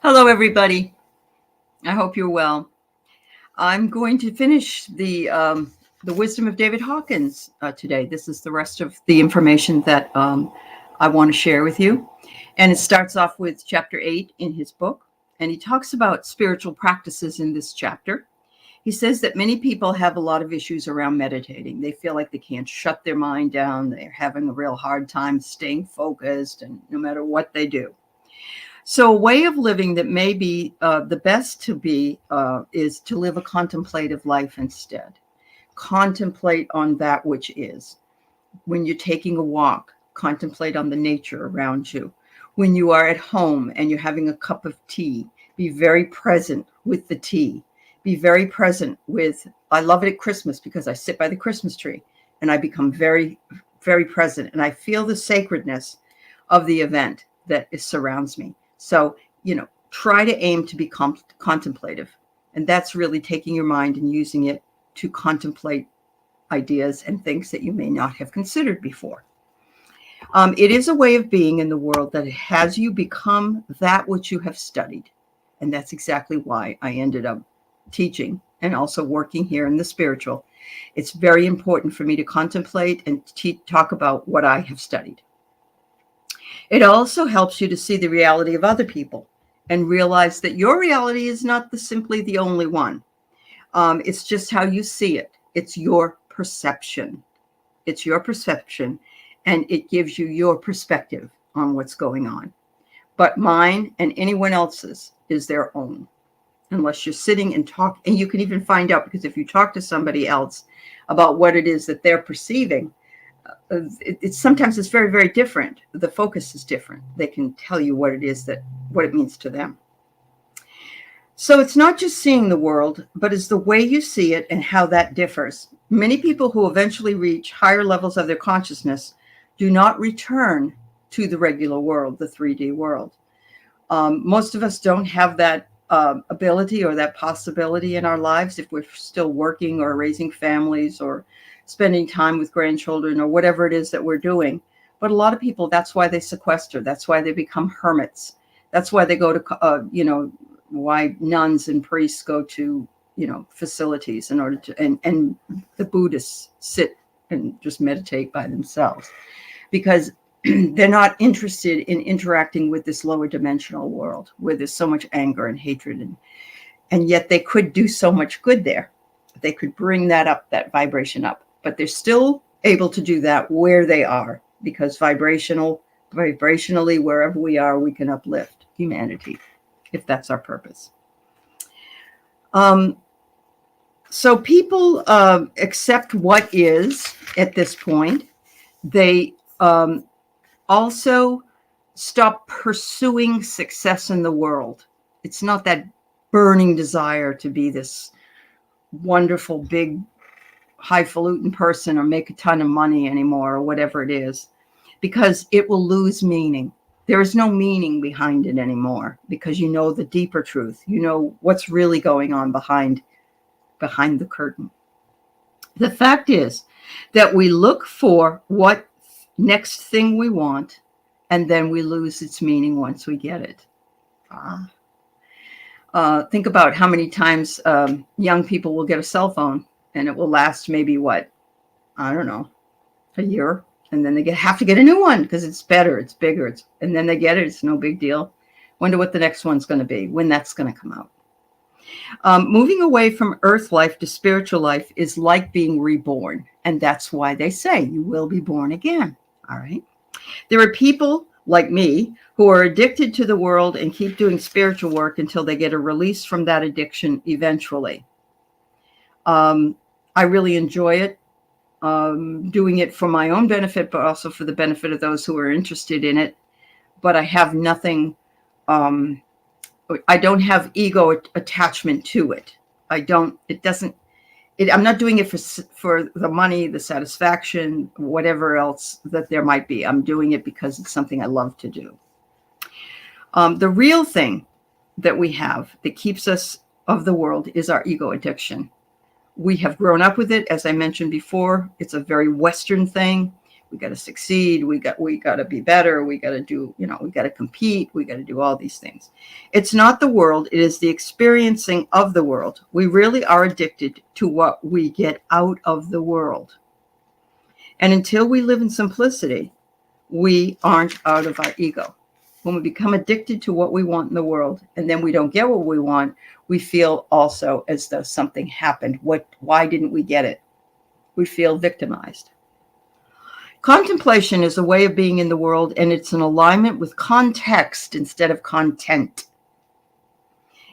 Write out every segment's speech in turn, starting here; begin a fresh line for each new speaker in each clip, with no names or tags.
Hello, everybody. I hope you're well. I'm going to finish the Wisdom of David Hawkins today. This is the rest of the information that I want to share with you, and it starts off with chapter 8 in his book, and he talks about spiritual practices in this chapter. He says that many people have a lot of issues around meditating. They feel like they can't shut their mind down. They're having a real hard time staying focused, and no matter what they do. So, a way of living that may be the best to be is to live a contemplative life instead. Contemplate on that which is. When you're taking a walk, contemplate on the nature around you. When you are at home and you're having a cup of tea, be very present with the tea. Be very present with, I love it at Christmas because I sit by the Christmas tree and I become very, very present and I feel the sacredness of the event that surrounds me. So, try to aim to be contemplative. And that's really taking your mind and using it to contemplate ideas and things that you may not have considered before. It is a way of being in the world that has you become that which you have studied. And that's exactly why I ended up teaching and also working here in the spiritual. It's very important for me to contemplate and talk about what I have studied. It also helps you to see the reality of other people and realize that your reality is not simply the only one. It's just how you see it. It's your perception. It's your perception, and it gives you your perspective on what's going on. But mine and anyone else's is their own, unless you're sitting and talk. And you can even find out, because if you talk to somebody else about what it is that they're perceiving, sometimes it's very, very different. The focus is different. They can tell you what it means to them. So it's not just seeing the world, but it's the way you see it and how that differs. Many people who eventually reach higher levels of their consciousness do not return to the regular world, the 3D world. Most of us don't have that ability or that possibility in our lives if we're still working or raising families or spending time with grandchildren or whatever it is that we're doing. But a lot of people, that's why they sequester. That's why they become hermits. That's why they go to, why nuns and priests go to, facilities in order to, and the Buddhists sit and just meditate by themselves because they're not interested in interacting with this lower dimensional world where there's so much anger and hatred. And yet they could do so much good there. They could bring that up, that vibration up. But they're still able to do that where they are, because vibrationally, wherever we are, we can uplift humanity, if that's our purpose. So people accept what is at this point. They also stop pursuing success in the world. It's not that burning desire to be this wonderful, big, highfalutin person or make a ton of money anymore or whatever it is, because it will lose meaning. There is no meaning behind it anymore because you know the deeper truth. You know what's really going on behind the curtain. The fact is that we look for what next thing we want, and then we lose its meaning once we get it. Think about how many times young people will get a cell phone and it will last maybe I don't know, a year. And then they have to get a new one because it's better, it's bigger. And then they get it. It's no big deal. Wonder what the next one's going to be, when that's going to come out. Moving away from earth life to spiritual life is like being reborn. And that's why they say you will be born again. All right. There are people like me who are addicted to the world and keep doing spiritual work until they get a release from that addiction eventually. I really enjoy it, doing it for my own benefit, but also for the benefit of those who are interested in it. But I have nothing, I don't have ego attachment to it. I'm not doing it for the money, the satisfaction, whatever else that there might be. I'm doing it because it's something I love to do. The real thing that we have that keeps us of the world is our ego addiction. We have grown up with it. As I mentioned before, it's a very Western thing. We got to succeed. We got to be better. We got to do, we got to compete. We got to do all these things. It's not the world. It is the experiencing of the world. We really are addicted to what we get out of the world. And until we live in simplicity, we aren't out of our ego. When we become addicted to what we want in the world, and then we don't get what we want, we feel also as though something happened. Why didn't we get it? We feel victimized. Contemplation is a way of being in the world, and it's an alignment with context instead of content.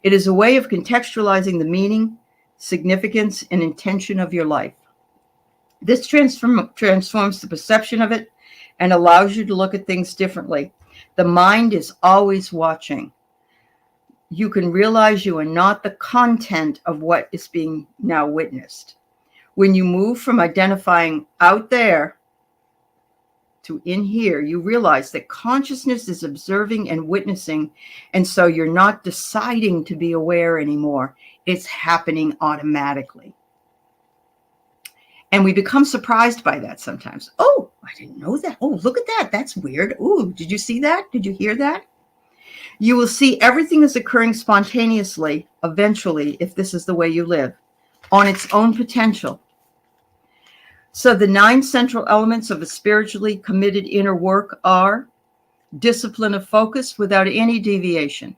It is a way of contextualizing the meaning, significance, and intention of your life. This transforms the perception of it and allows you to look at things differently. The mind is always watching. You can realize you are not the content of what is being now witnessed. When you move from identifying out there to in here, you realize that consciousness is observing and witnessing, and so you're not deciding to be aware anymore. It's happening automatically. And we become surprised by that sometimes. Oh, I didn't know that. Oh, look at that. That's weird. Oh, did you see that? Did you hear that? You will see everything is occurring spontaneously, eventually, if this is the way you live, on its own potential. So the 9 central elements of a spiritually committed inner work are discipline of focus without any deviation.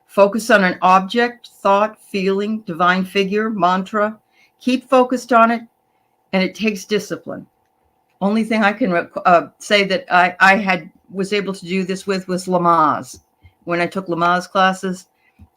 Focus on an object, thought, feeling, divine figure, mantra. Keep focused on it, and it takes discipline. Only thing I can say that I was able to do this with was Lamaze. When I took Lamaze classes,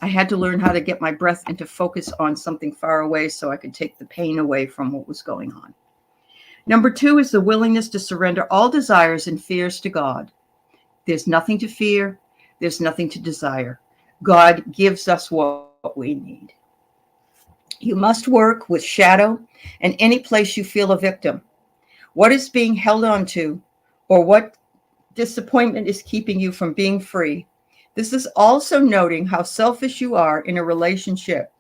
I had to learn how to get my breath and to focus on something far away so I could take the pain away from what was going on. Number 2 is the willingness to surrender all desires and fears to God. There's nothing to fear. There's nothing to desire. God gives us what we need. You must work with shadow and any place you feel a victim. What is being held on to, or what disappointment is keeping you from being free? This is also noting how selfish you are in a relationship,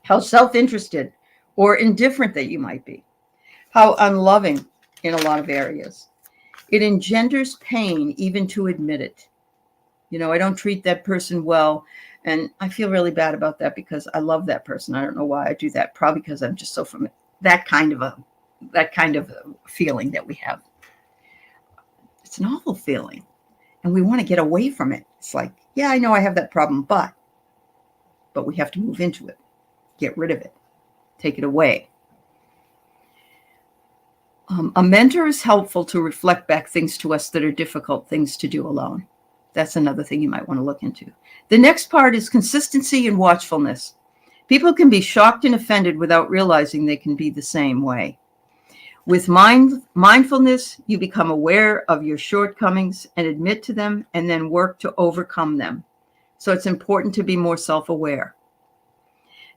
how self-interested or indifferent that you might be, how unloving in a lot of areas. It engenders pain even to admit it. I don't treat that person well, and I feel really bad about that because I love that person. I don't know why I do that. Probably because I'm just so from that kind of a feeling that we have. It's an awful feeling, and we want to get away from it. It's like, yeah, I know I have that problem, but we have to move into it, get rid of it, take it away. A mentor is helpful to reflect back things to us that are difficult things to do alone. That's another thing you might want to look into. The next part is consistency and watchfulness. People can be shocked and offended without realizing they can be the same way. With mindfulness, you become aware of your shortcomings and admit to them and then work to overcome them. So it's important to be more self-aware.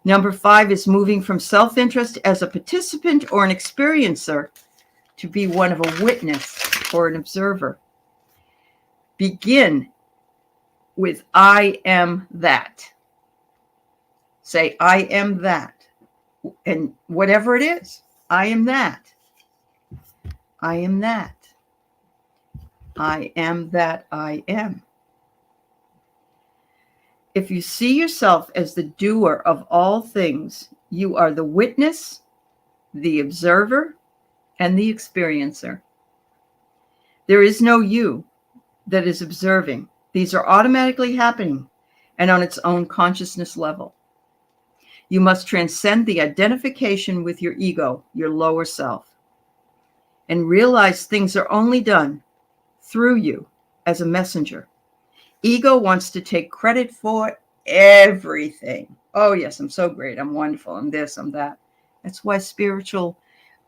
Number 5 is moving from self-interest as a participant or an experiencer to be one of a witness or an observer. Begin with I am that. Say, I am that. And whatever it is, I am that. I am that. I am that I am. If you see yourself as the doer of all things, you are the witness, the observer, and the experiencer. There is no you that is observing. These are automatically happening and on its own consciousness level. You must transcend the identification with your ego, your lower self, and realize things are only done through you as a messenger. Ego wants to take credit for everything. Oh, yes, I'm so great. I'm wonderful. I'm this, I'm that. That's why spiritual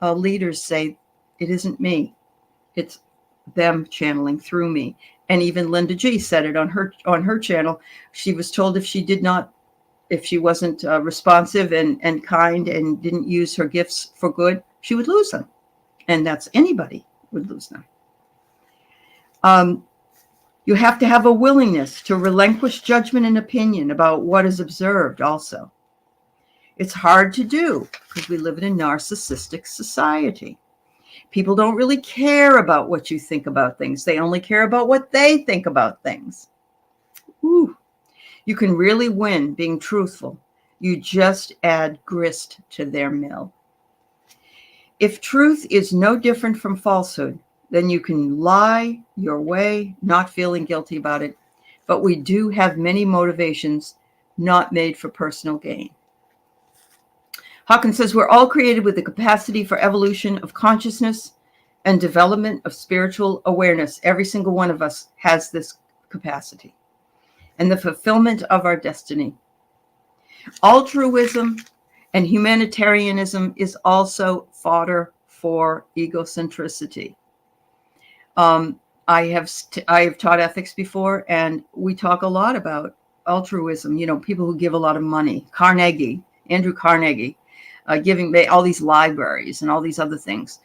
leaders say it isn't me. It's them channeling through me. And even Linda G said it on her channel. She was told if she wasn't responsive and kind and didn't use her gifts for good, she would lose them. And that's anybody would lose them. You have to have a willingness to relinquish judgment and opinion about what is observed also. It's hard to do because we live in a narcissistic society. People don't really care about what you think about things. They only care about what they think about things. Ooh. You can really win being truthful. You just add grist to their mill. If truth is no different from falsehood, then you can lie your way, not feeling guilty about it. But we do have many motivations not made for personal gain. Hawkins says we're all created with the capacity for evolution of consciousness and development of spiritual awareness. Every single one of us has this capacity and the fulfillment of our destiny. Altruism and humanitarianism is also fodder for egocentricity. I have taught ethics before, and we talk a lot about altruism. People who give a lot of money. Andrew Carnegie, giving all these libraries and all these other things.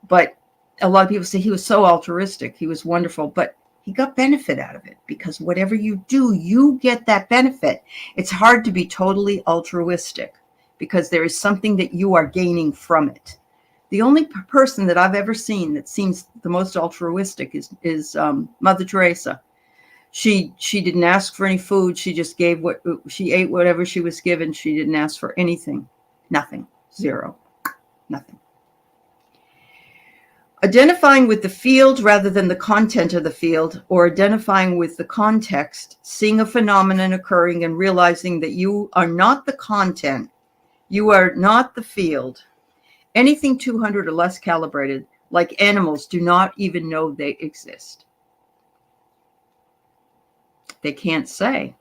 But a lot of people say he was so altruistic. He was wonderful, but he got benefit out of it, because whatever you do, you get that benefit. It's hard to be totally altruistic because there is something that you are gaining from it. The only person that I've ever seen that seems the most altruistic is Mother Teresa. She didn't ask for any food. She just she ate whatever she was given. She didn't ask for anything. Nothing. Zero. Nothing. Identifying with the field rather than the content of the field, or identifying with the context, seeing a phenomenon occurring and realizing that you are not the content, you are not the field. Anything 200 or less calibrated, like animals, do not even know they exist. They can't say,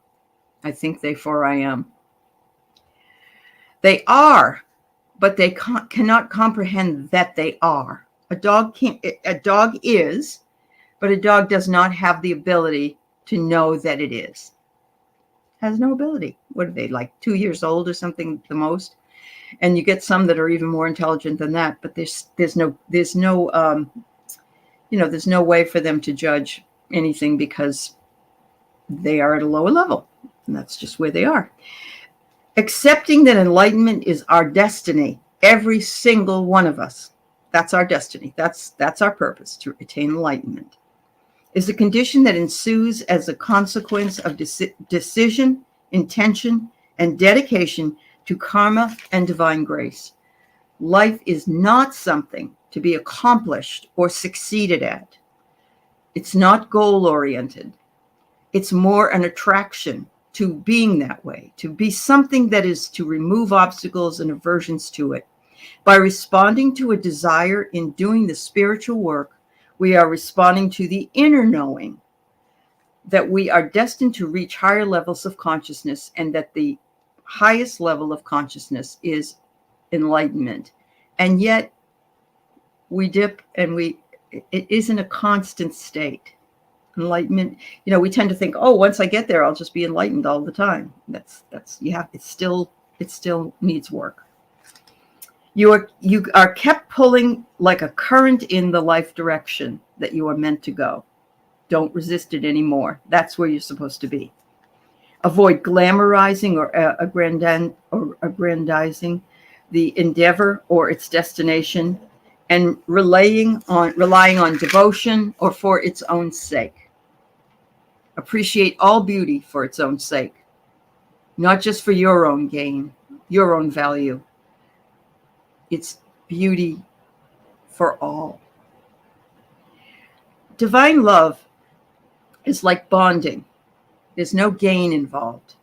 I think, therefore I am. They are, but they cannot comprehend that they are. A dog is, but a dog does not have the ability to know that it is. Has no ability. What are they, like 2 years old or something the most? And you get some that are even more intelligent than that, but there's no way for them to judge anything because they are at a lower level, and that's just where they are. Accepting that enlightenment is our destiny, every single one of us. That's our destiny. That's our purpose, to attain enlightenment, is a condition that ensues as a consequence of decision, intention, and dedication to karma and divine grace. Life is not something to be accomplished or succeeded at. It's not goal-oriented. It's more an attraction to being that way, to be something that is to remove obstacles and aversions to it. By responding to a desire in doing the spiritual work, we are responding to the inner knowing that we are destined to reach higher levels of consciousness, and that the highest level of consciousness is enlightenment. And yet we dip, and it isn't a constant state. Enlightenment, we tend to think, oh, once I get there, I'll just be enlightened all the time. It still needs work. You are kept pulling like a current in the life direction that you are meant to go. Don't resist it anymore. That's where you're supposed to be. Avoid glamorizing or aggrandizing the endeavor or its destination, and relying on devotion or for its own sake. Appreciate all beauty for its own sake, not just for your own gain, your own value. It's beauty for all. Divine love is like bonding. There's no gain involved.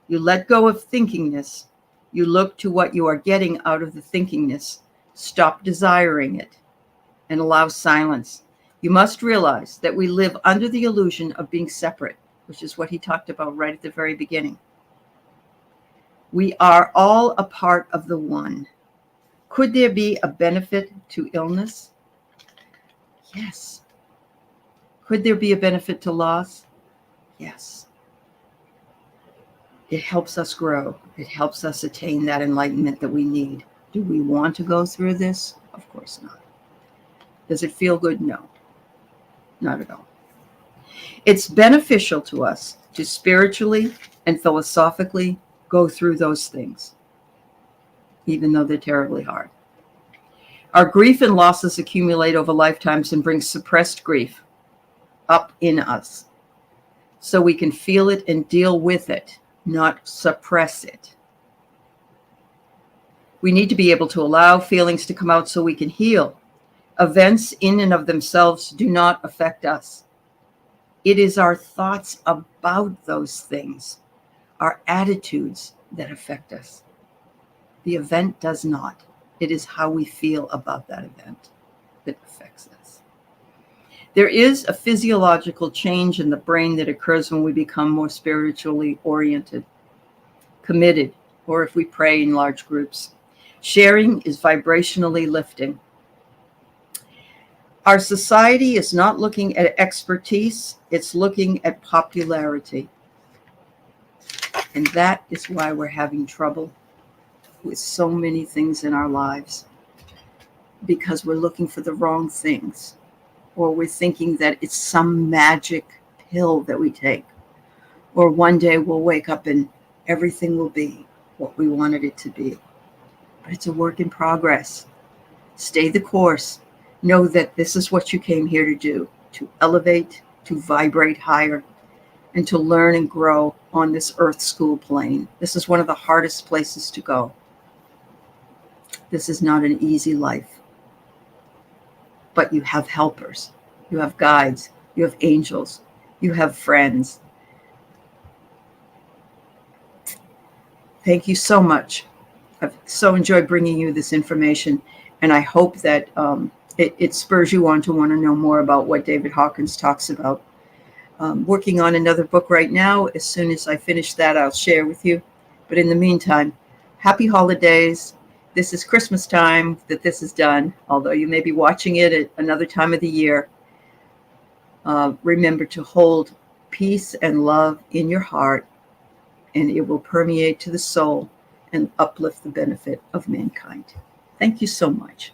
You let go of thinkingness. You look to what you are getting out of the thinkingness. Stop desiring it and allow silence. You must realize that we live under the illusion of being separate, which is what he talked about right at the very beginning. We are all a part of the one. Could there be a benefit to illness? Yes. Could there be a benefit to loss? Yes. It helps us grow. It helps us attain that enlightenment that we need. Do we want to go through this? Of course not. Does it feel good? No, not at all. It's beneficial to us to spiritually and philosophically go through those things, even though they're terribly hard. Our grief and losses accumulate over lifetimes and bring suppressed grief up in us so we can feel it and deal with it, not suppress it. We need to be able to allow feelings to come out so we can heal. Events in and of themselves do not affect us. It is our thoughts about those things, our attitudes that affect us. The event does not. It is how we feel about that event that affects us. There is a physiological change in the brain that occurs when we become more spiritually oriented, committed, or if we pray in large groups. Sharing is vibrationally lifting. Our society is not looking at expertise, it's looking at popularity. And that is why we're having trouble with so many things in our lives, because we're looking for the wrong things, or we're thinking that it's some magic pill that we take, or one day we'll wake up and everything will be what we wanted it to be. But it's a work in progress. Stay the course. Know that this is what you came here to do, to elevate, to vibrate higher, and to learn and grow on this earth school plane. This is one of the hardest places to go. This is not an easy life. But you have helpers, you have guides, you have angels, you have friends. Thank you so much. I've so enjoyed bringing you this information, and I hope that it spurs you on to want to know more about what David Hawkins talks about. Working on another book right now. As soon as I finish that, I'll share with you. But in the meantime, happy holidays. This is Christmas time that this is done, although you may be watching it at another time of the year. Remember to hold peace and love in your heart, and it will permeate to the soul and uplift the benefit of mankind. Thank you so much.